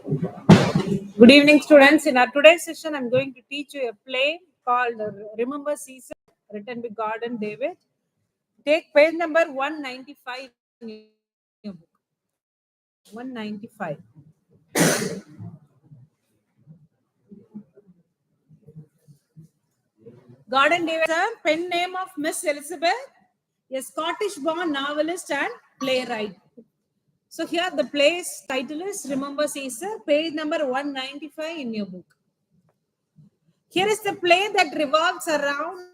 Good evening, students. In our today's session, I'm going to teach you a play called Remember Caesar, written by Gordon David. Take page number 195 in your book. 195. Gordon David, pen name of Miss Elizabeth, a Scottish-born novelist and playwright. So here the play's title is Remember Caesar, page number 195 in your book. Here is the play that revolves around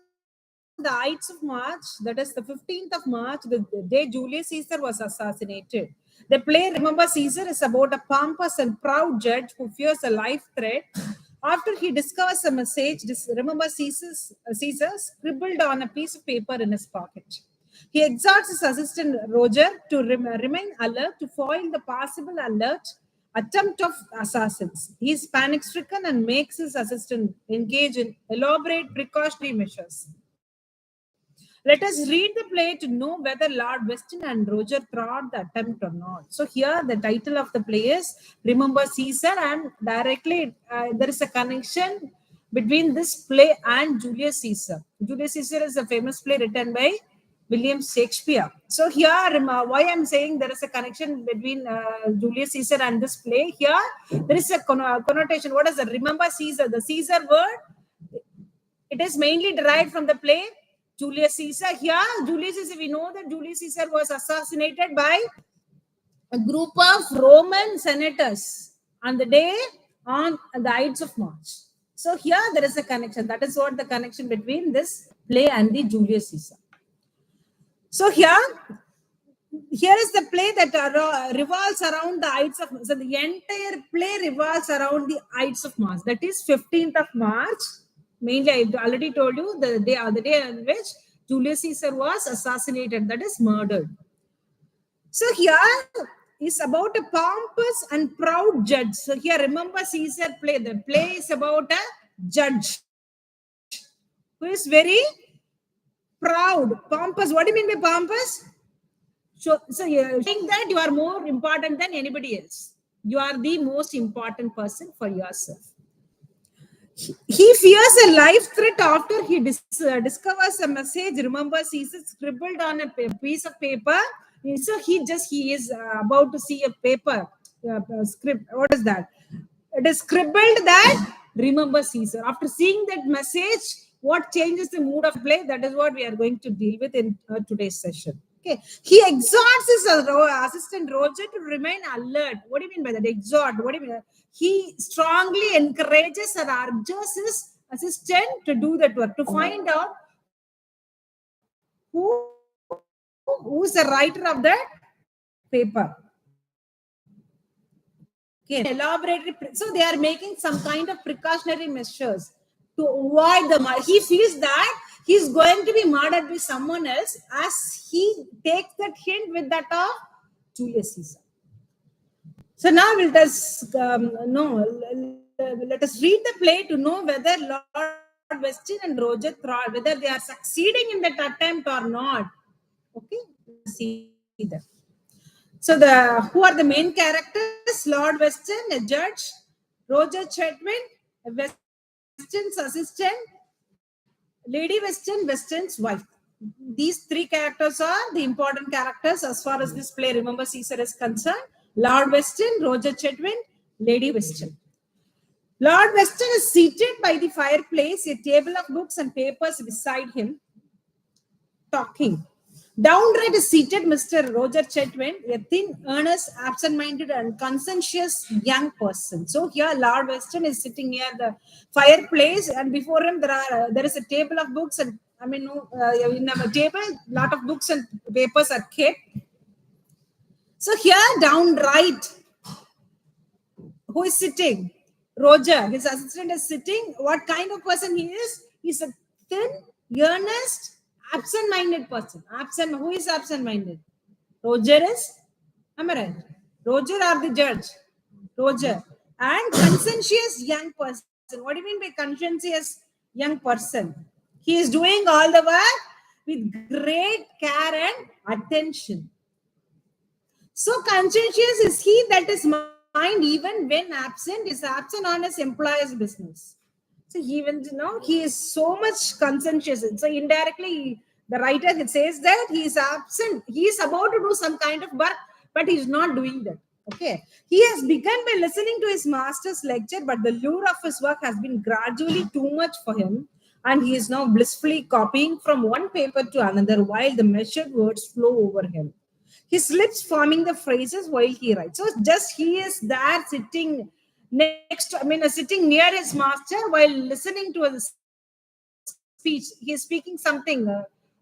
the Ides of March, that is the 15th of March, the day Julius Caesar was assassinated. The play Remember Caesar is about a pompous and proud judge who fears a life threat after he discovers a message Remember Caesar scribbled on a piece of paper in his pocket. He exhorts his assistant Roger to remain alert to foil the possible attempt of assassins. He is panic-stricken and makes his assistant engage in elaborate precautionary measures. Let us read the play to know whether Lord Weston and Roger thwart the attempt or not. So here the title of the play is Remember Caesar, and directly there is a connection between this play and Julius Caesar. Julius Caesar is a famous play written by William Shakespeare. So here, why I'm saying there is a connection between Julius Caesar and this play, here there is a connotation. What is the Remember Caesar? The Caesar word, it is mainly derived from the play Julius Caesar. Here, Julius Caesar, we know that Julius Caesar was assassinated by a group of Roman senators on the day on the Ides of March. So here there is a connection. That is what the connection between this play and the Julius Caesar. So here is the play that revolves around the Ides of March. So the entire play revolves around the Ides of March. That is 15th of March. Mainly, I already told you the day on which Julius Caesar was assassinated, that is murdered. So here is about a pompous and proud judge. So here, Remember Caesar play. The play is about a judge who is very proud, pompous. What do you mean by pompous? So you think that you are more important than anybody else. You are the most important person for yourself. He fears a life threat after he discovers a message Remember Caesar scribbled on a piece of paper. So he is about to see a paper script. What is that? It is scribbled that Remember Caesar. After seeing that message, what changes the mood of play? That is what we are going to deal with in today's session. Okay. He exhorts his assistant Roger to remain alert. What do you mean by that? Exhort. What do you mean? He strongly encourages and urges his assistant to do that work, to find out who's the writer of that paper. Okay. Elaborate. So they are making some kind of precautionary measures to avoid the murder. He feels that he's going to be murdered by someone else as he takes that hint with that of Julius Caesar. So now let us read the play to know whether Lord Weston and Roger thwart, whether they are succeeding in that attempt or not. Okay, let's see that. So who are the main characters? Lord Weston, a judge; Roger Chetwynd, a Weston's assistant; Lady Weston, Weston's wife. These three characters are the important characters as far as this play Remember Caesar is concerned. Lord Weston, Roger Chetwynd, Lady Weston. Lord Weston is seated by the fireplace, a table of books and papers beside him, talking. Downright is seated Mr. Roger Chetwynd, a thin, earnest, absent-minded and conscientious young person. So here Lord Weston is sitting near the fireplace, and before him there is a table of books, and in a table, lot of books and papers are kept. So here downright, who is sitting? Roger, his assistant, is sitting. What kind of person he is? He's a thin, earnest, absent-minded person. Who is absent-minded? Roger is, am I right? Roger or the judge? Roger. And conscientious young person. What do you mean by conscientious young person? He is doing all the work with great care and attention. So conscientious is he that is even when absent, is absent on his employer's business. So even he is so much conscientious. So indirectly, the writer it says that he is absent. He is about to do some kind of work, but he is not doing that. Okay. He has begun by listening to his master's lecture, but the lure of his work has been gradually too much for him. And he is now blissfully copying from one paper to another while the measured words flow over him. His lips forming the phrases while he writes. So just he is there sitting sitting near his master while listening to his speech. He is speaking something.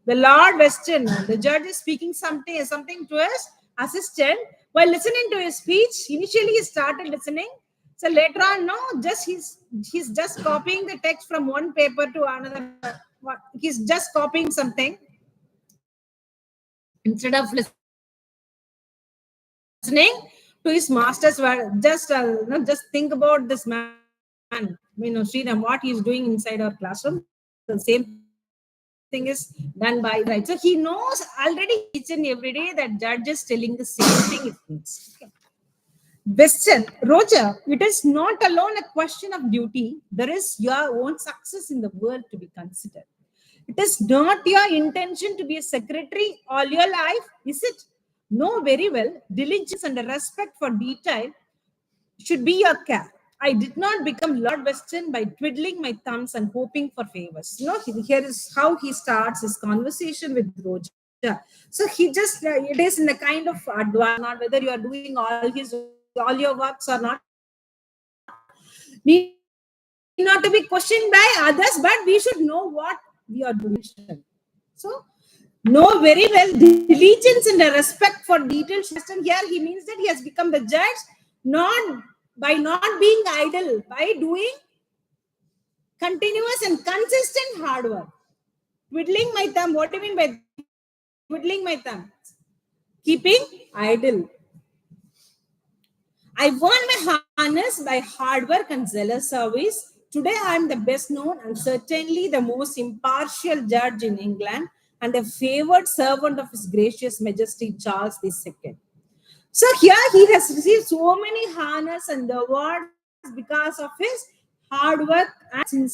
The Lord Weston, the judge is speaking something to his assistant while listening to his speech. Initially, he started listening. So later on, no, just he's just copying the text from one paper to another. He's just copying something instead of listening to his master's word. Just think about this man, Sriram, what he's doing inside our classroom. The same thing is done by right. So he knows already each and every day that judge is telling the same thing it means. Okay. Weston, Roger, it is not alone a question of duty. There is your own success in the world to be considered. It is not your intention to be a secretary all your life, is it? No, very well. Diligence and a respect for detail should be your care. I did not become Lord Weston by twiddling my thumbs and hoping for favors. Here is how he starts his conversation with Roger. So he just, it is in a kind of advice, not whether you are doing all your works or not. Need not to be questioned by others, but we should know what we are doing. So, know very well diligence and a respect for details. And here he means that he has become the judge not by not being idle, by doing continuous and consistent hard work. Twiddling my thumb. What do you mean by twiddling my thumb? Keeping idle. I won my harness by hard work and zealous service. Today I am the best known and certainly the most impartial judge in England and a favored servant of His Gracious Majesty Charles II. So here he has received so many harness and awards because of his hard work and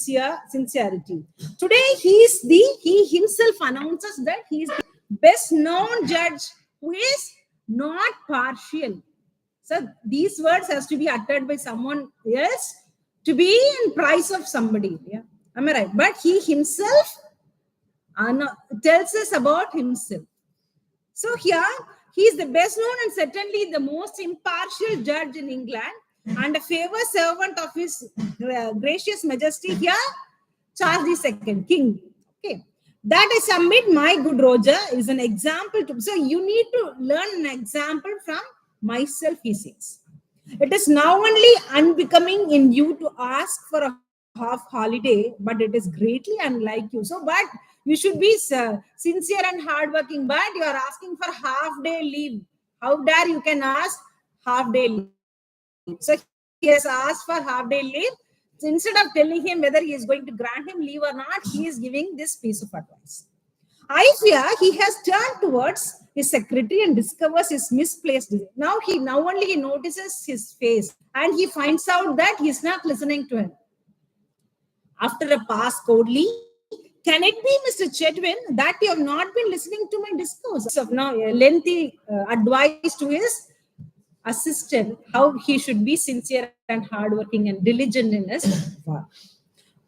sincerity. Today he himself announces that he is the best known judge who is not partial. So these words has to be uttered by someone else to be in price of somebody. Yeah, am I right? But he himself tells us about himself. So here he is the best known and certainly the most impartial judge in England and a favored servant of His Gracious Majesty here, Charles II, King. Okay. That I submit, my good Roger, is an example to. So you need to learn an example from myself, he says. It is now only unbecoming in you to ask for a half holiday, but it is greatly unlike you. So, but you should be sincere and hardworking, but you are asking for half-day leave. How dare you can ask half-day leave? So he has asked for half-day leave. So instead of telling him whether he is going to grant him leave or not, he is giving this piece of advice. I fear he has turned towards his secretary and discovers his misplaced. Now only he notices his face and he finds out that he is not listening to him. After a pause coldly, can it be, Mr. Chetwin, that you have not been listening to my discourse? Of now a lengthy advice to his assistant how he should be sincere and hardworking and diligent in his work.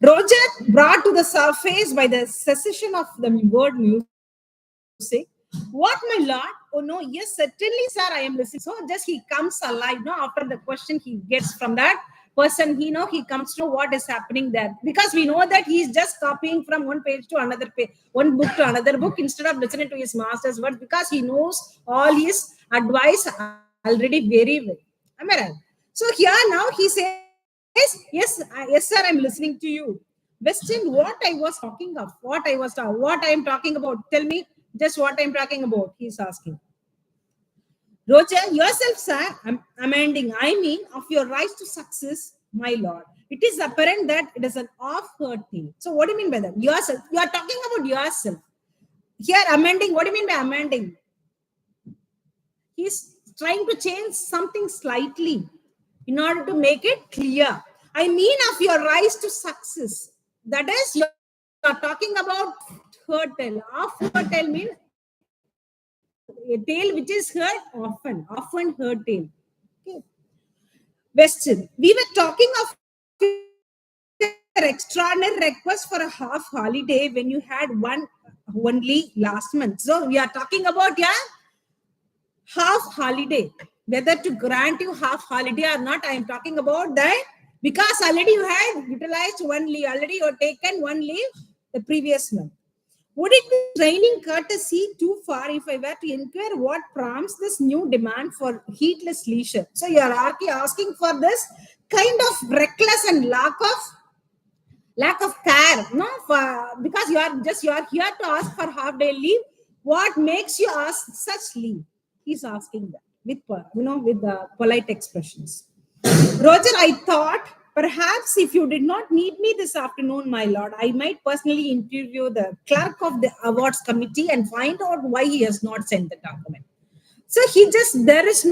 Roger, brought to the surface by the cessation of the word music. What, my lord? Oh no, yes, certainly, sir, I am listening. So just he comes alive. No, after the question he gets from that person, he comes to know what is happening there. Because we know that he is just copying from one page to another page, one book to another book instead of listening to his master's words, because he knows all his advice already very well. Am I right? So here now he says, yes, sir, I'm listening to you. Weston, what I was talking of, what I am talking about, tell me just what I'm talking about, he's asking. Roger, yourself, sir, I'm amending, I mean, of your rise to success, my lord. It is apparent that it is an off-heard thing. So what do you mean by that? Yourself, you are talking about yourself. Here, amending, what do you mean by amending? He's trying to change something slightly. in order to make it clear. I mean of your rise to success. That is, you are talking about her tail. Off her tail means a tail which is heard often her tail. Okay. Western. We were talking of your extraordinary request for a half holiday when you had one only last month. So we are talking about half holiday. Whether to grant you half holiday or not, I am talking about that because already you had utilized one leave, already you have taken one leave the previous month. Would it be training courtesy too far if I were to inquire what prompts this new demand for heedless leisure? So you are asking for this kind of reckless and lack of care, no, for because you are here to ask for half day leave. What makes you ask such leave? He's asking that with the polite expressions. Roger, I thought perhaps if you did not need me this afternoon, my lord, I might personally interview the clerk of the awards committee and find out why he has not sent the document. So there is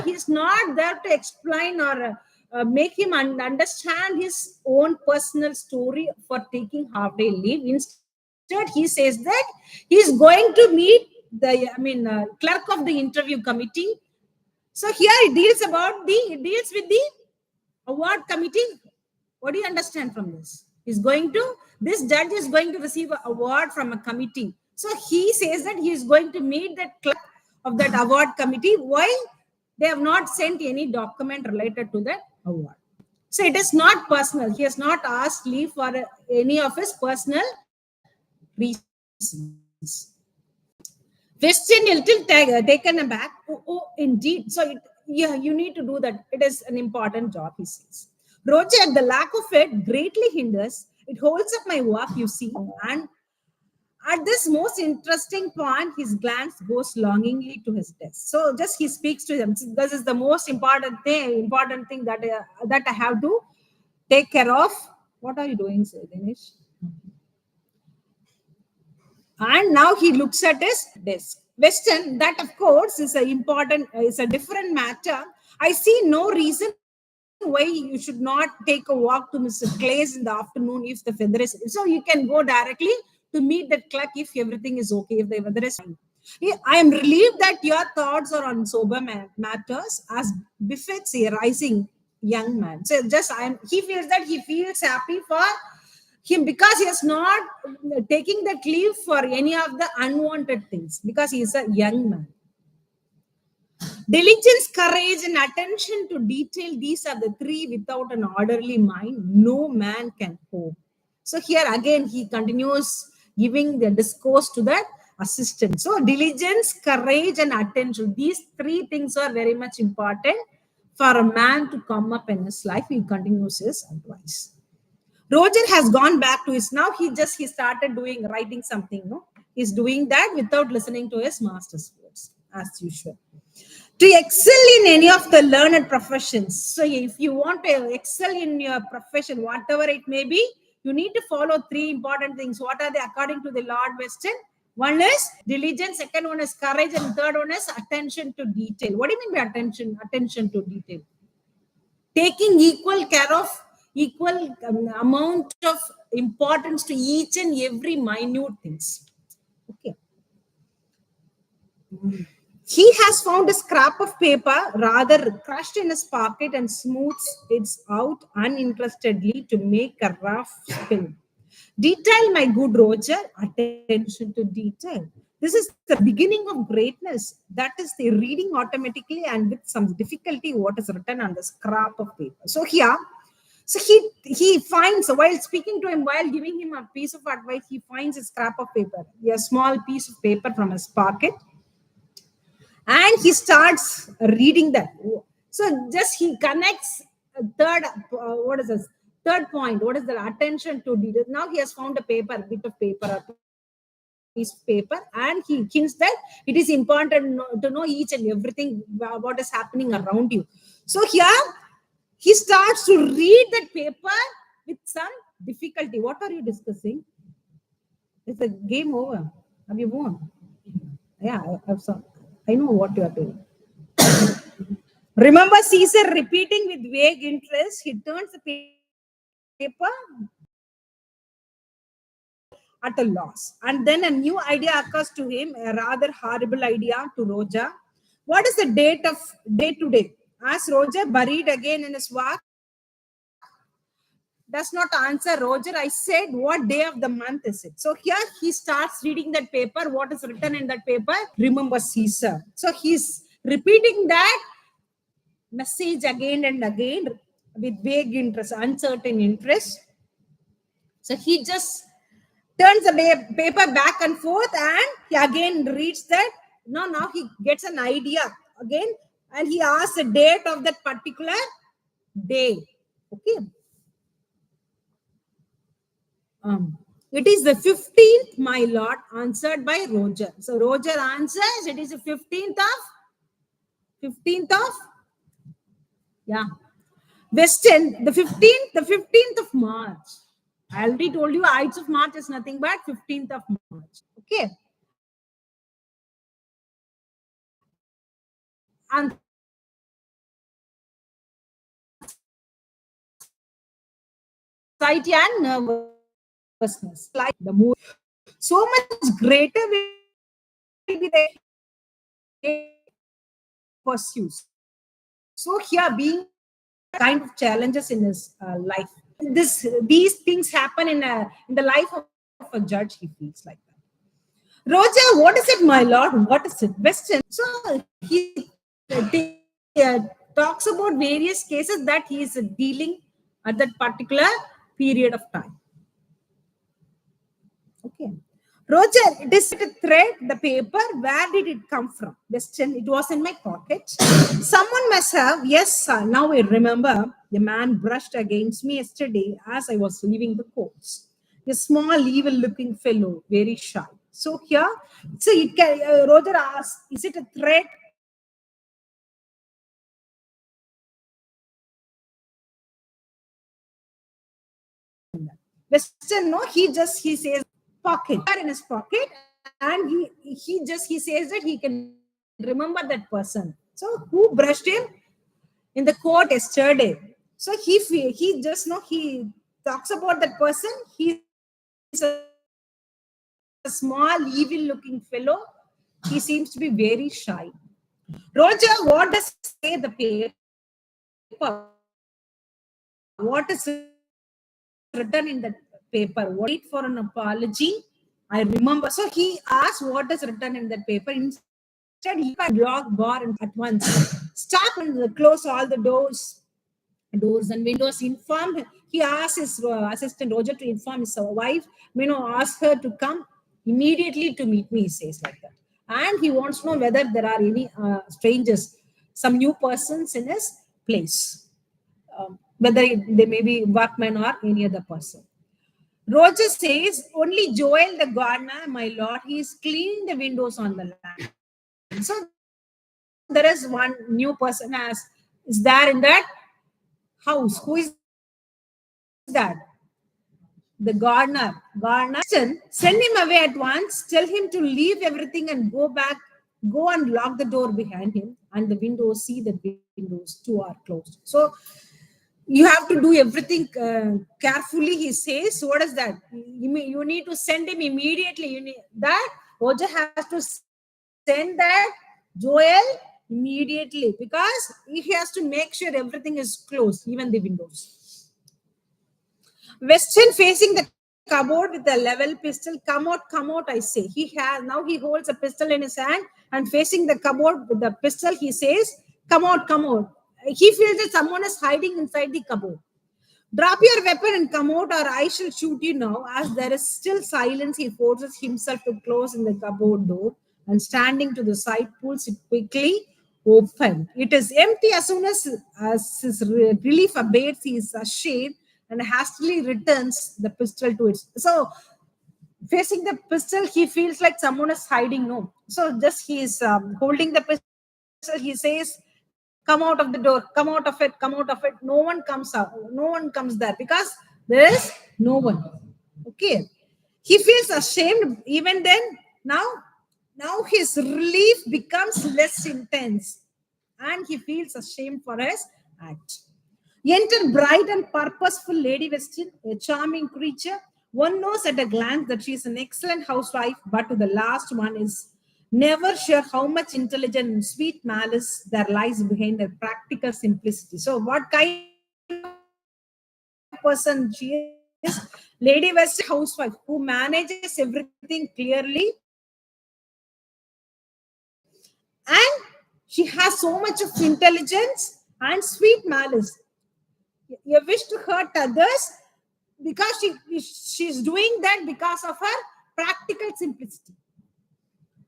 he's not there to explain or make him understand his own personal story for taking half day leave. Instead, he says that he's going to meet clerk of the interview committee. So here it deals with the award committee. What do you understand from this? This judge is going to receive an award from a committee. So he says that he is going to meet the clerk of that award committee. Why? They have not sent any document related to that award. So it is not personal. He has not asked leave for any of his personal reasons. Weston a little taken aback. Oh, indeed. So you need to do that. It is an important job, he says. Roger, the lack of it greatly hinders. It holds up my work, you see. And at this most interesting point, his glance goes longingly to his desk. So just he speaks to him. So this is the most important thing that I have to take care of. What are you doing, sir, Dinesh? And now he looks at his desk. Weston, that of course is a different matter. I see no reason why you should not take a walk to Mr. Clay's in the afternoon if the weather is. So you can go directly to meet that clerk if everything is okay, if the weather is fine. I am relieved that your thoughts are on sober matters as befits a rising young man. So he feels happy for him because he is not taking that leave for any of the unwanted things because he is a young man. Diligence, courage, and attention to detail, these are the three without an orderly mind, no man can hope. So here again, he continues giving the discourse to that assistant. So diligence, courage, and attention, these three things are very much important for a man to come up in his life. He continues his advice. Roger has gone back to his, now he started writing something, no? He's doing that without listening to his master's words, as usual. To excel in any of the learned professions. So if you want to excel in your profession, whatever it may be, you need to follow three important things. What are they according to the Lord Weston? One is diligence, second one is courage, and third one is attention to detail. What do you mean by attention? Attention to detail. Taking equal amount of importance to each and every minute things. Okay. He has found a scrap of paper rather crushed in his pocket and smooths it out uninterestedly to make a rough spill. Detail, my good Roger, attention to detail. This is the beginning of greatness. That is the reading automatically and with some difficulty what is written on the scrap of paper. So here, he finds, while speaking to him, while giving him a piece of advice, he finds a scrap of paper, a small piece of paper from his pocket. And he starts reading that. So just he connects third point. What is the attention to detail? Now he has found a bit of paper, a piece of paper, and he hints that it is important to know each and everything what is happening around you. So here he starts to read that paper with some difficulty. What are you discussing? It's a game over. Have you won? Yeah, I know what you are doing. Remember Caesar repeating with vague interest. He turns the paper at a loss. And then a new idea occurs to him, a rather horrible idea to Roger. What is the date of day today? As Roger, buried again in his work, does not answer. Roger, I said, what day of the month is it? So here he starts reading that paper. What is written in that paper? Remember Caesar. So he's repeating that message again and again with vague interest, uncertain interest. So he just turns the paper back and forth and he again reads that. Now he gets an idea again and he asks the date of that particular day. Okay. It is the 15th, my lord, answered by Roger. So Roger answers, it is the 15th of, yeah, Western, the 15th of March. I already told you, Ides of March is nothing but 15th of March. Okay. And anxiety and nervousness, like the more, so much greater will be the pursues. So here, being kind of challenges in his life, these things happen in the life of a judge. He feels like that. Roger, what is it, my lord? What is it? Western. So he talks about various cases that he is dealing at that particular period of time. Okay. Roger, it is a thread, the paper. Where did it come from? Western, it was in my pocket. Someone must have. Yes, sir. Now I remember. The man brushed against me yesterday as I was leaving the courts. A small, evil-looking fellow, very shy. So here, so it can, Roger asks, is it a thread? Western, no, he says pocket in his pocket, and he says that he can remember that person. So who brushed him in the court yesterday? So he just know he talks about that person. He's a small, evil-looking fellow. He seems to be very shy. Roger, what does say the paper? What is written in the paper? Wait for an apology. I remember. So he asked what is written in that paper. Instead, he locked bar at once. Stop and close all the doors and windows. Inform. He asked his assistant Roger to inform his wife. Ask her to come immediately to meet me. He says like that, and he wants to know whether there are any strangers, some new persons in his place. Whether they may be workmen or any other person. Roger says, only Joel the gardener, my lord, he is cleaning the windows on the land. So there is one new person is there in that house. Who is that? The gardener. Send him away at once. Tell him to leave everything and go back. Go and lock the door behind him and the windows. See that windows too are closed. So you have to do everything carefully, he says. So what is that? You need to send him immediately. You need that. Roger has to send that Joel immediately because he has to make sure everything is closed, even the windows. Western facing the cupboard with a level pistol. Come out, I say. He holds a pistol in his hand and facing the cupboard with the pistol, he says, come out. He feels that someone is hiding inside the cupboard. Drop your weapon and come out or I shall shoot you now. As there is still silence, he forces himself to close in the cupboard door and standing to the side, pulls it quickly open. It is empty. As soon as his relief abates, he is ashamed and hastily returns the pistol to it. So facing the pistol, he feels like someone is hiding. No. So just he is holding the pistol. He says, come out of the door, come out of it. No one comes out. No one comes there because there is no one. Okay. He feels ashamed even then. Now his relief becomes less intense. and he feels ashamed for his act. Enter bright and purposeful Lady Weston, a charming creature. One knows at a glance that she is an excellent housewife, but to the last one is never sure how much intelligence and sweet malice there lies behind her practical simplicity. So, what kind of person she is? Lady Weston, housewife who manages everything clearly, and she has so much of intelligence and sweet malice. You wish to hurt others because she's doing that because of her practical simplicity.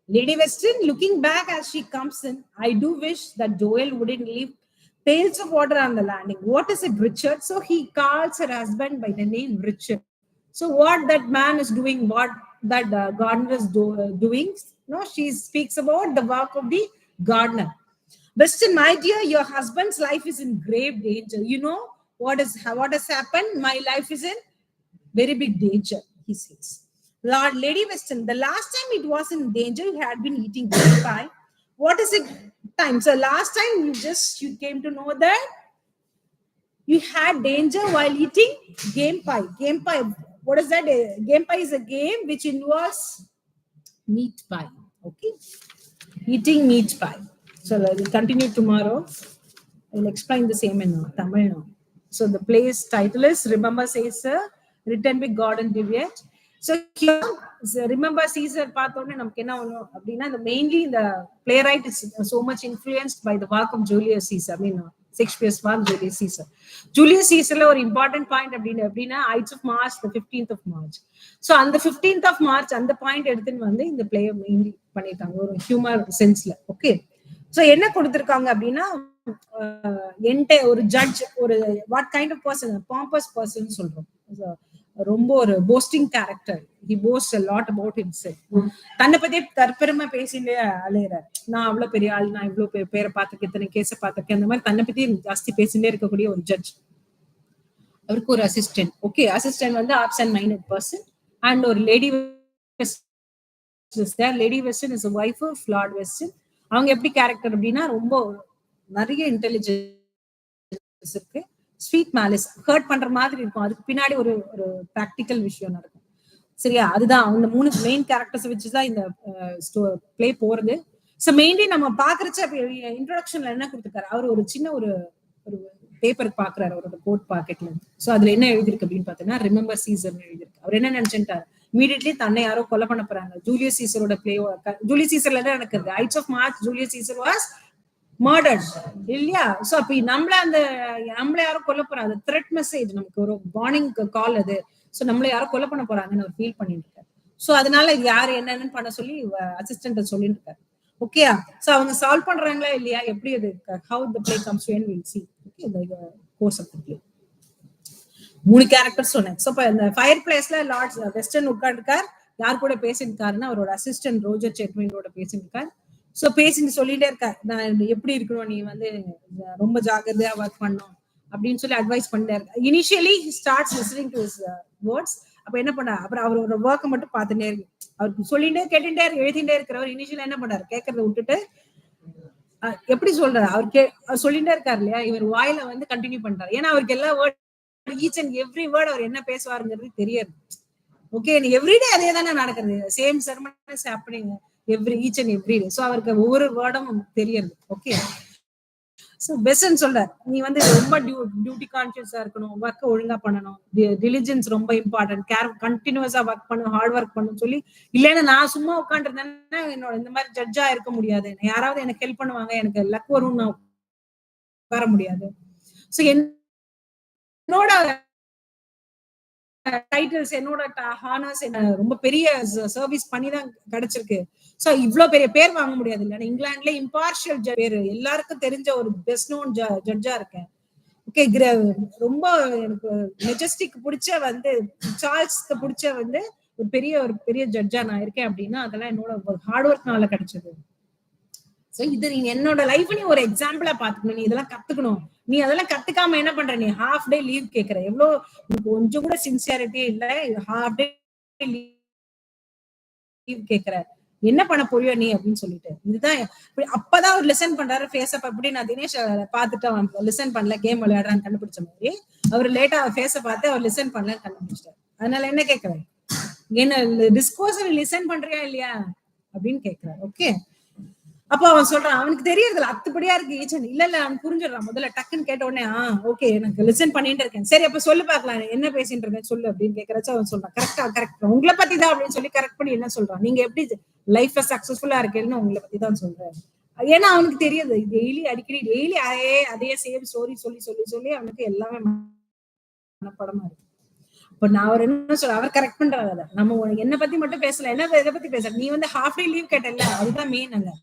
Lady Weston, looking back as she comes in, I do wish that Joel wouldn't leave pails of water on the landing. What is it, Richard? So he calls her husband by the name Richard. So what that man is doing, what that gardener is doing, no, she speaks about the work of the gardener. Weston, my dear, your husband's life is in grave danger. You know what has happened? My life is in very big danger, he says. Lord Lady Weston, the last time it was in danger, you had been eating game pie. What is it time? So last time you came to know that you had danger while eating game pie. Game pie. What is that? Game pie is a game which involves meat pie. Okay. Eating meat pie. So we'll continue tomorrow. I'll explain the same in Tamil now. So the play's title is Remember Caesar, written by Gordon Devitt. So here, Remember Caesar, mainly the playwright is so much influenced by the work of Julius Caesar. I mean, Shakespeare's work, Julius Caesar. Julius Caesar, or important point, Ides of March, the 15th of March. So on the 15th of March, and the point in the play mainly humor sense. Okay. So என்ன கொடுத்திருக்காங்க அப்படின்னா ஒரு judge ஒரு what kind of person pompous person சொல்றோம் ரொம்ப ஒரு boasting character he boast a lot about himself தன்னை பத்தி தற்பெருமை பேசிட்டு அலையறார் நான் அவ்வளவு பெரிய ஆள் நான் இவ்வளவு பேரை பார்த்திருக்கேன் இத்தனை கேஸ பார்த்திருக்கேன் அந்த மாதிரி தன்னை பத்தி ஜாஸ்தி பேசிட்டே இருக்கக்கூடிய ஒரு ஜட்ஜ் அவருக்கு ஒரு அசிஸ்டன்ட் ஓகே அசிஸ்டன்ட் வந்து ஆப்சன்ட் மைண்டட் பர்சன் அண்ட் ஒரு lady lady Weston is wife of Lord Weston அவங்க எப்படி கேரக்டர் அப்படின்னா ரொம்ப நிறைய இன்டெலிஜென்ஸ் இருக்கு ஸ்வீட் மேலிஸ் ஹர்ட் பண்ற மாதிரி இருக்கும் அதுக்கு பின்னாடி ஒரு ஒரு பிராக்டிக்கல் விஷயம் நடக்கும் சரியா அதுதான் அவங்க மூணு மெயின் கேரக்டர்ஸ் வச்சுதான் இந்த பிளே போறது சோ மெயின்லி நம்ம பாக்குறச்ச இன்ட்ரோடக்ஷன்ல என்ன கொடுத்துருக்காரு அவர் ஒரு சின்ன ஒரு பேப்பர் பாக்குறாரு அவரோட கோட் பாக்கெட்ல சோ அதுல என்ன எழுதிருக்கு அப்படின்னு பாத்தீங்கன்னா ரிமெம்பர் சீசர் எழுதிருக்கு அவர் என்ன நினைச்சுட்டாரு இமீடியட்லி தன்னை யாரோ கொலை பண்ண போறாங்க ஜூலியஸ் சீசரோட பிளே ஜூலியஸ் சீசர்ல என்ன நடக்குது ides of March Julius Caesar was murdered இல்லையா சோ அப்ப நம்மள யாரோ கொல்ல போறாங்க த்ரெட் மெசேஜ் நமக்கு ஒரு வார்னிங் கால் அது சோ நம்மள யாரோ கொலை பண்ண போறாங்கன்னு அவர் ஃபீல் பண்ணிட்டு இருக்காரு சோ அதனால யாரு என்னன்னு பண்ண சொல்லி அசிஸ்டன்ட் சொல்லிட்டு இருக்காரு ஓகேயா சோ அவங்க சால்வ் பண்றாங்களா இல்லையா எப்படி அது how the play comes to end we'll see okay the course of the play மூணு கேரக்டர்ஸ் சொன்னேன் சோ இந்த ஃபயர் பிளேஸ்ல லார்ட் வெஸ்டர்ன் உட்கார்ந்துருக்கார் யார் கூட பேசிருக்காருன்னா அவரோட அசிஸ்டன்ட் ரோஜர் செட்மெண்டோட பேசிருக்கார் சோ பேசிட்டு சொல்லிட்டே இருக்காரு நான் எப்படி இருக்கணும் நீ வந்து ரொம்ப ஜாக்கிரதையா ஒர்க் பண்ணணும் அப்படின்னு சொல்லி அட்வைஸ் பண்ணிட்டாரு initially he starts listening to his words அப்ப என்ன பண்ணா அப்புறம் அவரோட ஒர்க்கை மட்டும் பார்த்துட்டே இருக்கு அவருக்கு சொல்லிட்டே கேட்டுட்டே எழுதிட்டே இருக்கிறவர் இனிஷியலா என்ன பண்ணாரு கேட்கறத விட்டுட்டு எப்படி சொல்றாரு அவர் சொல்லிட்டே இருக்காரு இல்லையா இவர் வாயில வந்து கண்டினியூ பண்றாரு ஏன்னா அவருக்கு எல்லா word each and every word அவர் என்ன பேசுவாருங்கிறது தெரியாது ஓகே எவ்ரிடே அதே தானே நடக்குது same sermon is happening each and every day so அவருக்கு ஒவ்வொரு வேர்டும் தெரியாது ஓகே சோ பெஸ்ட்னு சொல்றாரு நீ வந்து ரொம்ப டியூட்டி கான்சியஸா இருக்கணும் ஒர்க் ஒழுங்கா பண்ணணும் டிலிஜென்ஸ் ரொம்ப இம்பார்ட்டன்ட் கண்டினியூஸா ஒர்க் பண்ணணும் ஹார்ட் ஒர்க் பண்ணணும் சொல்லி இல்லைன்னா நான் சும்மா உட்காந்துருந்தேன்னா என்னோட இந்த மாதிரி ஜட்ஜா இருக்க முடியாது யாராவது எனக்கு ஹெல்ப் பண்ணுவாங்க எனக்கு லக் வரும் நான் உட்கார முடியாது சோ என்னோட டைட்டில்ஸ் என்னோட ஹானர்ஸ் ரொம்ப பெரிய சர்வீஸ் பண்ணிதான் கிடைச்சிருக்கு சோ இவ்வளவு பெரிய பேர் வாங்க முடியாது இல்ல இங்கிலாந்துல இம்பார்ஷியல் பேரு எல்லாருக்கும் தெரிஞ்ச ஒரு பெஸ்ட் நோன் ஜட்ஜா இருக்கேன் ஓகே ரொம்ப எனக்கு மெஜஸ்டிக் பிடிச்ச வந்து சார்ல்ஸ்க்கு பிடிச்ச வந்து ஒரு பெரிய ஜட்ஜா நான் இருக்கேன் அப்படின்னா அதெல்லாம் என்னோட ஹார்ட் ஒர்க்னால கிடைச்சது சோ இது நீங்க என்னோட லைஃப் நீ ஒரு எக்ஸாம்பிளா பாத்துக்கணும் நீ இதெல்லாம் கத்துக்கணும் நீ அதெல்லாம் கத்துக்காம என்ன பண்ற நீ ஹாஃப் டே லீவ் கேக்குற எவ்வளவு கொஞ்சம் கூட சின்சியாரிட்டியே இல்ல ஹாஃப் டே லீவ் கேக்குற என்ன பண்ண போறியோ நீ அப்படின்னு சொல்லிட்டு. இதுதான் அப்பதான் அவர் லிசன் பண்றாரு. ஃபேஸ் அப் அப்படி நான் தினேஷ் பார்த்துட்டு அவன் லிசன் பண்ணல, கேம் விளையாடுறான்னு கண்டுபிடிச்ச மாதிரி அவர் லேட்டா ஃபேஸ பார்த்து அவர் லிசன் பண்ணலன்னு கண்டுபிடிச்சிட்டாரு. அதனால என்ன கேட்கிறேன், என்ன டிஸ்கோர்ஸ் லிசன் பண்றியா இல்லையா அப்படின்னு கேட்கிறாரு. ஓகே, அப்ப அவன் சொல்றான், அவனுக்கு தெரியறதுல அத்துப்படியா இருக்கு ஈச்சன். இல்ல அவன் புரிஞ்சிடறான். முதல்ல டக்குன்னு கேட்ட உடனே ஓகே எனக்கு லிசன் பண்ணிட்டு இருக்கேன். சரி அப்ப சொல்லு பாக்கலாம், என்ன பேசிட்டு இருக்கேன் சொல்லு அப்படின்னு கேட்கறச்ச அவன் சொல்றான், கரெக்ட் உங்களை பத்தி தான் அப்படின்னு சொல்லி கரெக்ட் பண்ணி என்ன சொல்றான், நீங்க எப்படி லைஃப்ல சக்சஸ்ஃபுல்லா இருக்கேன்னு உங்களை பத்தி தான் சொல்றேன். ஏன்னா அவனுக்கு தெரியாது, டெய்லி அடிக்கடி டெய்லி அதே சேம் ஸ்டோரி சொல்லி சொல்லி சொல்லி அவனுக்கு எல்லாமே மனப்படமா இருக்கு. இப்ப நான் அவர் என்ன சொல்ற, அவர் கரெக்ட் பண்றாரு. அதை நம்ம என்ன பத்தி மட்டும் பேசல, என்ன இதை பத்தி பேசுற, நீ வந்து ஹாஃப் டே லீவ் கேட்டல, அதுதான் மெயின். அங்க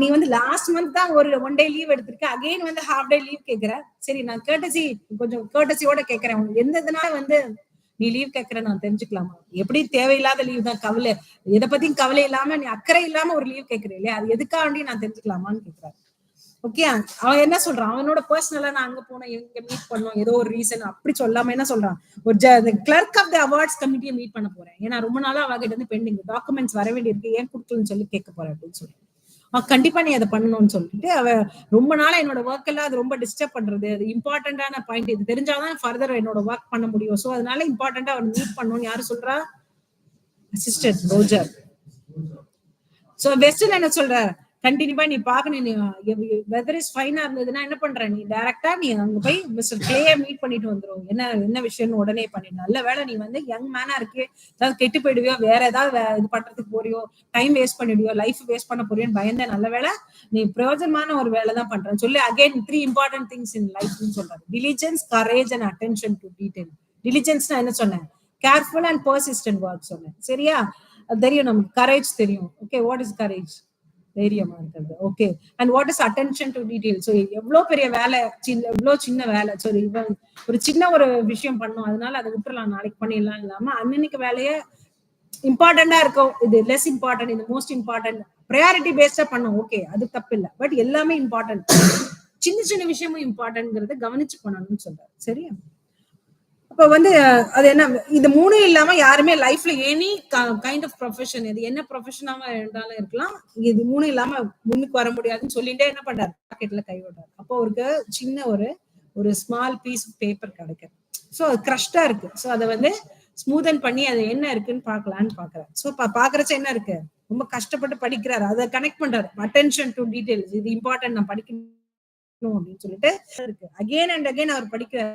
நீ வந்து லாஸ்ட் மந்த் தான் ஒரு 1 டே லீவ் எடுத்திருக்க, அகைன் வந்து ஹாஃப் டே லீவ் கேக்குற. சரி நான் கொஞ்சம் கேர்டசியோட கேக்குறேன், உனக்கு எந்த இதனால வந்து நீ லீவ் கேக்குற நான் தெரிஞ்சுக்கலாமா? எப்படி தேவையில்லாத லீவ் தான், கவலை எதை பத்தியும் கவலை இல்லாம நீ அக்கறை இல்லாம ஒரு லீவ் கேக்குற இல்லையா, அது எதுக்காண்டி நான் தெரிஞ்சுக்கலாமான்னு கேக்குறாரு. ஓகே, அவன் என்ன சொல்றான், அவனோட பர்சனலா நான் அங்க போனேன், எங்க மீட் பண்ணோம், ஏதோ ஒரு ரீசன் அப்படி சொல்லாம என்ன சொல்றான், ஒரு கிளர்க் ஆஃப் தி அவார்ட்ஸ் கமிட்டியை மீட் பண்ண போறேன், ஏன்னா ரொம்ப நாளா அவகிட்ட இருந்து பெண்டிங் டாக்குமெண்ட்ஸ் வர வேண்டி இருக்கு, ஏன் கொடுக்கலன்னு சொல்லி கேட்க போறேன் அப்படின்னு சொல்லி. கண்டிப்பா நீ அதை பண்ணணும்னு சொல்லிட்டு அவ ரொம்ப நாளா என்னோட ஒர்க் எல்லாம் அது ரொம்ப டிஸ்டர்ப் பண்றது, அது இம்பார்ட்டன்டான பாயிண்ட், இது தெரிஞ்சாதான் ஃபர்தர் என்னோட ஒர்க் பண்ண முடியும். சோ அதனால இம்பார்ட்டன்டா அவன் மீட் பண்ணணும்னு யாரு சொல்றா, அசிஸ்டன்ட் ரோஜர். சோ வெஸ்டர்ன் என்ன சொல்ற, கண்டினியூவா நீ பாக்கணும், நீ வெதர் இஸ் ஃபைனா இருந்ததுன்னா என்ன பண்ற, நீ டைரக்டா நீ அங்க போய் மிஸ்டர் கிளேய மீட் பண்ணிட்டு வந்துரும், என்ன விஷயம்னு உடனே பண்ணி. நல்ல வேலை நீ வந்து யங் மேனா இருக்கு, ஏதாவது கெட்டு போயிடுவியோ, வேற ஏதாவது இது பண்றதுக்கு போறியோ, டைம் வேஸ்ட் பண்ணிடுவியோ, லைஃப் வேஸ்ட் பண்ண போறியோன்னு பயந்த, நல்ல வேலை நீ பிரயோஜனமான ஒரு வேலை தான் பண்றேன்னு சொல்லி அகைன் 3 இம்பார்ட்டன்ட் திங்ஸ் இன் லைஃப்னு சொல்றாரு. Diligence, courage and attention to detail. டிலிஜென்ஸ்னா என்ன சொன்னேன், கேர்ஃபுல் அண்ட் பர்சிஸ்டன்ட் ஒர்க் சொன்னேன். சரியா, அது தெரியும் நமக்கு. கரேஜ் தெரியும். ஓகே, வாட் இஸ் கரேஜ், தைரியமா இருக்கிறது. Okay, and what is attention to detail. So எவ்வளவு பெரிய வேலை, எவ்வளவு சின்ன வேலை, ஸோ ஒரு சின்ன ஒரு விஷயம் பண்ணும், அதனால அதை விட்டுறலாம், நாளைக்கு பண்ணிடலாம் இல்லாம அன்னன்னைக்கு வேலைய இம்பார்ட்டண்டா இருக்கும், இது லெஸ் இம்பார்ட்டன்ட், இது மோஸ்ட் இம்பார்ட்டன்ட், ப்ரையாரிட்டி பேஸ்டா பண்ணும். ஓகே, அது தப்பு இல்லை, பட் எல்லாமே இம்பார்ட்டன்ட், சின்ன சின்ன விஷயமும் இம்பார்ட்டன்ட்ங்கிறத கவனிச்சு பண்ணணும்னு சொல்றாரு. சரியா, அப்ப வந்து அது என்ன, இது 3 இல்லாம யாருமே லைஃப்ல எனி கைண்ட் ஆஃப் ப்ரொஃபஷன், இது என்ன ப்ரொஃபஷனாக இருந்தாலும் இருக்கலாம், இது 3 இல்லாம முன்னுக்கு வர முடியாதுன்னு சொல்லிட்டே என்ன பண்றாரு, பாக்கெட்ல கை விடுறாரு. அப்போ ஒரு சின்ன ஒரு ஸ்மால் பீஸ் பேப்பர் கிடைக்கும். சோ அது கிரஷ்டா இருக்கு. சோ அதை வந்து ஸ்மூதன் பண்ணி அது என்ன இருக்குன்னு பாக்கலான்னு பாக்குறாரு. சோ பாக்குறச்ச என்ன இருக்கு, ரொம்ப கஷ்டப்பட்டு படிக்கிறாரு, அதை கனெக்ட் பண்றாரு. அட்டென்ஷன் டு டீடைல்ஸ், இது இம்பார்ட்டன்ட், நான் படிக்கணும் அப்படின்னு சொல்லிட்டு இருக்கு. அகைன் அண்ட் அகைன் அவர் படிக்கிறார்,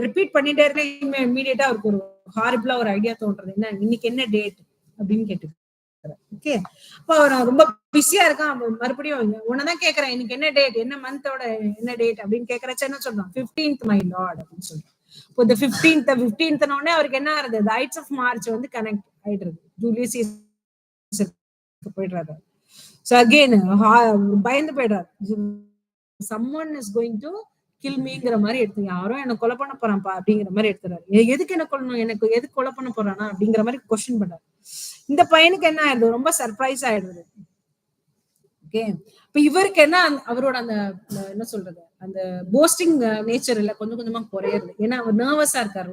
ரிப்பீட் பண்ணிட்டே இருக்க. இமீடியட்டா அவருக்கு ஒரு ஹாரிபிளா ஒரு ஐடியா தோன்றது, என்ன இன்னைக்கு என்ன டேட் அப்படின்னு கேட்டு. ஓகே, அப்ப அவர் ரொம்ப பிஸியா இருக்கான். மறுபடியும் உன்னதான் கேக்குறேன், இன்னைக்கு என்ன டேட், என்ன மந்தோட என்ன டேட் அப்படின்னு கேக்குறச்ச என்ன சொல்றான், 15th மை லார்ட் அப்படின்னு சொல்றான். இப்போ இந்த 15th அவருக்கு என்ன ஆகுது, தி ஐட்ஸ் ஆஃப் மார்ச் வந்து கனெக்ட் ஆயிடுறது, ஜூலியஸ் போயிடுறாரு. சோ அகைன் பயந்து போயிடுறாரு, someone is going to kill meங்கிற மாதிரி எடுத்து, யாரும் என்ன கொலை பண்ண போறான்ப்பா அப்படிங்கிற மாதிரி எடுத்துறாரு. எதுக்கு என்ன கொல்லணும், எனக்கு எதுக்கு கொலை பண்ண போறானா அப்படிங்கிற மாதிரி கொஸ்டின் பண்றாரு. இந்த பையனுக்கு என்ன ஆயிடுது, ரொம்ப சர்ப்ரைஸ் ஆயிடுது. ஓகே, இப்ப இவருக்கு என்ன, அவரோட அந்த என்ன சொல்றது, அந்த போஸ்டிங் நேச்சர் இல்ல கொஞ்சம் கொஞ்சமா குறையிறது. ஏன்னா அவர் நர்வஸா இருக்காரு,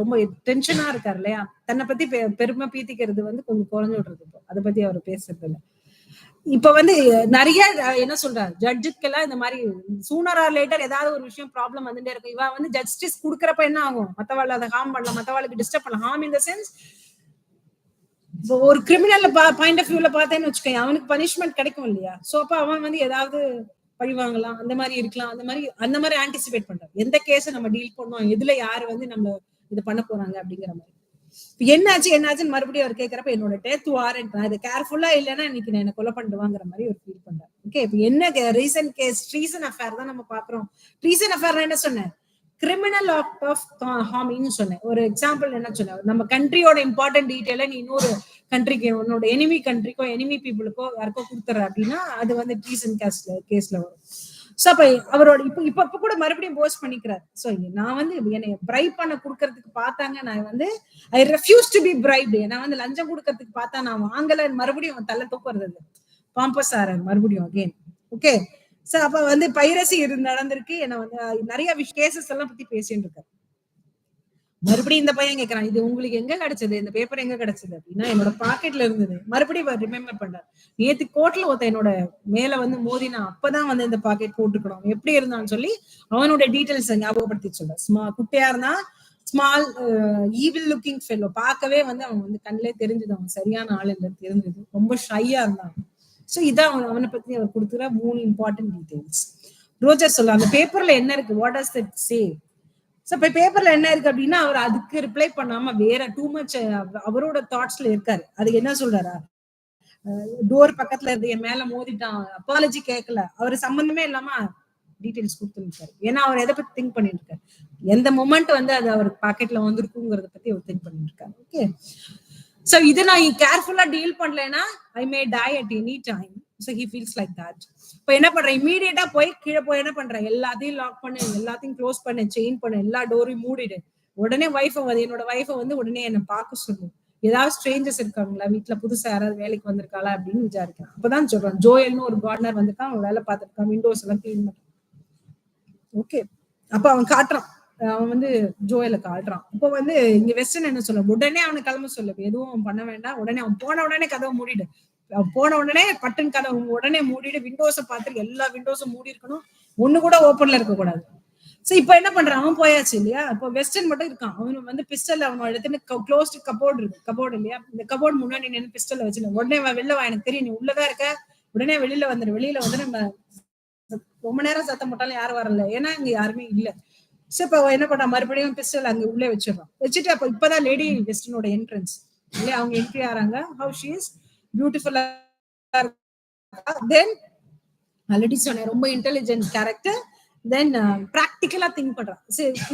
ரொம்ப டென்ஷனா இருக்காரு இல்லையா, தன்னை பத்தி பெருமை பீத்திக்கிறது வந்து கொஞ்சம் குறைஞ்சு விடுறது. அதை பத்தி அவர் பேசுறது இல்ல. இப்ப வந்து நிறைய என்ன சொல்றாரு, ஜட்ஜுக்கு எல்லாம் இந்த மாதிரி சூனர் ஆர் லேட்டர் ஏதாவது ஒரு விஷயம் ப்ராப்ளம் வந்துட்டே இருக்கும். இவ வந்து ஜஸ்டிஸ் குடுக்கறப்ப என்ன ஆகும், மத்தவாள் அதை ஹார்ம் பண்ணலாம், மத்தவாளுக்கு டிஸ்டர்ப் பண்ணலாம். ஹார்ம் இன் த சென்ஸ், ஒரு கிரிமினல் பாயிண்ட் ஆஃப் வியூல பார்த்தேன்னு வச்சுக்கோங்க, அவனுக்கு பனிஷ்மெண்ட் கிடைக்கும் இல்லையா. சோ அப்ப அவன் வந்து ஏதாவது பழி வாங்கலாம், அந்த மாதிரி இருக்கலாம், அந்த மாதிரி ஆன்டிசிபேட் பண்றான். எந்த கேஸை நம்ம டீல் பண்ணோம், எதுல யாரு வந்து நம்ம இது பண்ண போறாங்க அப்படிங்கிற மாதிரி. என்னாச்சுன்னு மறுபடியும் அவர் கேட்கறப்ப, என்னோட டெத் வாரண்ட், நான் இது கேர்ஃபுல்லா இல்லைன்னா இன்னைக்கு நான் என்ன கொலை பண்ணிடுவாங்கிற மாதிரி ஒரு ஃபீல் பண்றாரு. ஓகே, இப்ப என்ன ரீசன்ட் கேஸ், ட்ரீசன் அஃபேர் தான் நம்ம பாக்குறோம். ட்ரீசன் அஃபேர் என்ன சொன்னேன், கிரிமினல் ஆக்ட் ஆஃப் ஹார்மிங்னு சொன்னேன். ஒரு எக்ஸாம்பிள் என்ன சொன்னேன், நம்ம கண்ட்ரியோட இம்பார்ட்டன்ட் டீடைல நீ இன்னொரு கண்ட்ரிக்கு, உன்னோட எனிமி கண்ட்ரிக்கோ எனிமி பீப்புளுக்கோ யாருக்கோ கொடுத்துற அப்படின்னா அது வந்து ட்ரீசன் கேஸ்ல வரும். சோ அப்ப அவரோட இப்ப கூட மறுபடியும் போஸ்ட் பண்ணிக்கிறாரு. சோ நான் வந்து என்னை பிரைப் பண்ண குடுக்கறதுக்கு பார்த்தாங்க, நான் வந்து ஐ ரெஃப்யூஸ் டு பி பிரைப்டு, நான் வந்து லஞ்சம் கொடுக்கறதுக்கு பார்த்தா நான் வாங்கல, மறுபடியும் தலை தூக்குறது பாம்பஸ் ஆறாரு மறுபடியும் அகைன். ஓகே, சோ அப்ப வந்து பைரசி நடந்திருக்கு, என்ன வந்து நிறைய கேசஸ் எல்லாம் பத்தி பேசிட்டு இருக்காரு. மறுபடியும் இந்த பையன் கேட்கறான், இது உங்களுக்கு எங்க கிடைச்சது, இந்த பேப்பர் எங்க கிடைச்சது அப்படின்னா, என்னோட பாக்கெட்ல இருந்தது. மறுபடியும் ரிமெம்பர் பண்றான், நேத்து கோர்ட்ல ஒருத்தன் என்னோட மேல வந்து மோதினா, அப்பதான் வந்து இந்த பாக்கெட் போட்டுக்கணும், எப்படி இருந்தான்னு சொல்லி அவனோட டீடைல்ஸ் ஞாபகப்படுத்தி சொல்ற. குட்டையா இருந்தா, ஸ்மால் ஈவில் லுக்கிங் ஃபெல்லோ, பார்க்கவே வந்து அவன் வந்து கண்ணிலே தெரிஞ்சது அவன் சரியான ஆள் இல்ல தெரிஞ்சது. ரொம்ப ஷையா இருந்தான். சோ இதான் அவனை பத்தி அவர் கொடுக்குற 3 இம்பார்ட்டன்ட் டீடைல்ஸ். ரோஜர் சொல்ல, அந்த பேப்பர்ல என்ன இருக்கு, what does that say. So இப்ப பேப்பர்ல என்ன இருக்கு அப்படின்னா, அவர் அதுக்கு ரிப்ளை பண்ணாம வேற டூ மச் அவரோட தாட்ஸ்ல இருக்காரு. அதுக்கு என்ன சொல்றாரா, டோர் பக்கத்துல இருந்து என் மேல மோதிட்டான், அப்பாலஜி கேட்கல, அவர் சம்பந்தமே இல்லாம டீடைல்ஸ் கொடுத்துருக்காரு. ஏன்னா அவர் எதை பத்தி திங்க் பண்ணிட்டு இருக்காரு, எந்த மொமெண்ட் வந்து அது அவர் பாக்கெட்ல வந்திருக்குங்கிறத பத்தி அவர் திங்க் பண்ணிட்டு இருக்காரு. ஓகே, சோ இது நான் கேர்ஃபுல்லா டீல் பண்ணலைன்னா I may die at any time. So he feels like that. இப்ப என்ன பண்றேன், இமீடியட்டா போய் கீழே போய் என்ன பண்றேன், எல்லாத்தையும் லாக் பண்ணு, எல்லாத்தையும் க்ளோஸ் பண்ணு, செயின் பண்ணு, எல்லா டோரையும் மூடிடு. உடனே என்னோட வைஃபை வந்து உடனே என்ன பார்க்க சொல்லு, ஏதாவது ஸ்ட்ரேஞ்சர்ஸ் இருக்காங்களா வீட்டுல, புதுசா யாராவது வேலைக்கு வந்திருக்காளா அப்படின்னு விசாரிக்கிறேன். அப்பதான் சொல்றான், ஜோயல்னு ஒரு கார்டனர் வந்திருக்கான், அவன் வேலை பார்த்துருக்கான், விண்டோஸ் எல்லாம் கிளீன் பண்றான். ஓகே, அப்ப அவன் காட்டுறான், அவன் வந்து ஜோயல காட்டுறான். அப்ப வந்து இங்க வெஸ்டர்ன் என்ன சொல்ல, உடனே அவனை கிளம்ப சொல்லு, எதுவும் பண்ண வேண்டாம், உடனே அவன் போன உடனே கதவை மூடிடு, போன உடனே பட்டன் கதவை உடனே மூடிடு, விண்டோஸை பார்த்து எல்லா விண்டோஸும் மூடி இருக்கணும், ஒண்ணு கூட ஓப்பன்ல இருக்க கூடாது. சோ இப்ப என்ன பண்றான், அவன் போயாச்சு இல்லையா, இப்போ வெஸ்டர்ன் மட்டும் இருக்கான். அவன் வந்து பிஸ்டல் அவன் எடுத்துன்னு க்ளோஸ்ட் கபோர்டு இருக்கு, கபோர்டு இல்லையா, இந்த கபோர்டு முன்னாடி நின்று பிஸ்டல் வச்சுல, உடனே வெளில வா, எனக்கு தெரியும் நீ உள்ளதான் இருக்க, உடனே வெளியில வந்துரு, வெளியில வந்து நம்ம ரொம்ப நேரம் சத்தம் போட்டாலும் யாரும் வரல, ஏன்னா இங்க யாருமே இல்ல. சோ இப்ப என்ன பண்ணா, மறுபடியும் பிஸ்டல் அங்க உள்ளே வச்சிடறான். வச்சுட்டு அப்ப இப்பதான் லேடி வெஸ்டர்னோட என்ட்ரன்ஸ் இல்லையா, அவங்க என்ட்ரி ஆறாங்க. ஹவ் ஷி இஸ் பியூட்டிஃபுல்லா. தென் ஆல்ரெடி சொன்னேன், ரொம்ப இன்டெலிஜென்ட் கேரக்டர். தென் பிராக்டிக்கலா திங்க் பண்றான்.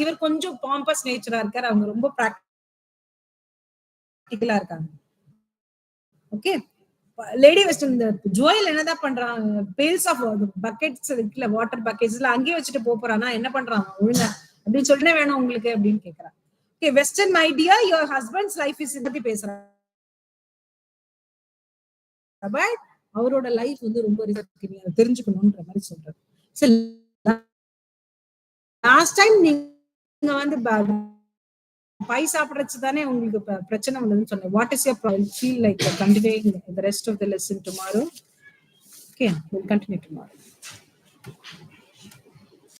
இவர் கொஞ்சம் பாம்பஸ் நேச்சரா இருக்காரு, அவங்க ரொம்ப பிராக்டிக்கலா இருக்காங்க. ஓகே, லேடி வெஸ்டர்ன் இந்த ஜோயல் என்னதான் பண்றான், பேல்ஸ் ஆஃப் பக்கெட்ஸ் இருக்குல்ல, வாட்டர் பக்கெட்ஸ்ல அங்கேயே வச்சுட்டு போறானா, என்ன பண்றான் ஒழுங்கா அப்படின்னு சொல்லிட்டு வேணும் உங்களுக்கு அப்படின்னு கேக்குறான். Okay, western my dear, your husband's life is பத்தி பேசுறான். பட் அவரோட லைஃப் வந்து ரொம்ப தெரிஞ்சுக்கணும்ன்ற மாதிரி சொல்றாரு. சரி, லாஸ்ட் டைம் நீங்க வந்து பை சாப்பிடுறது தானே உங்களுக்கு பிரச்சனை வந்ததுன்னு சொன்னேன். What is your problem, feel like continuing the rest of the lesson tomorrow. Okay, we'll continue tomorrow.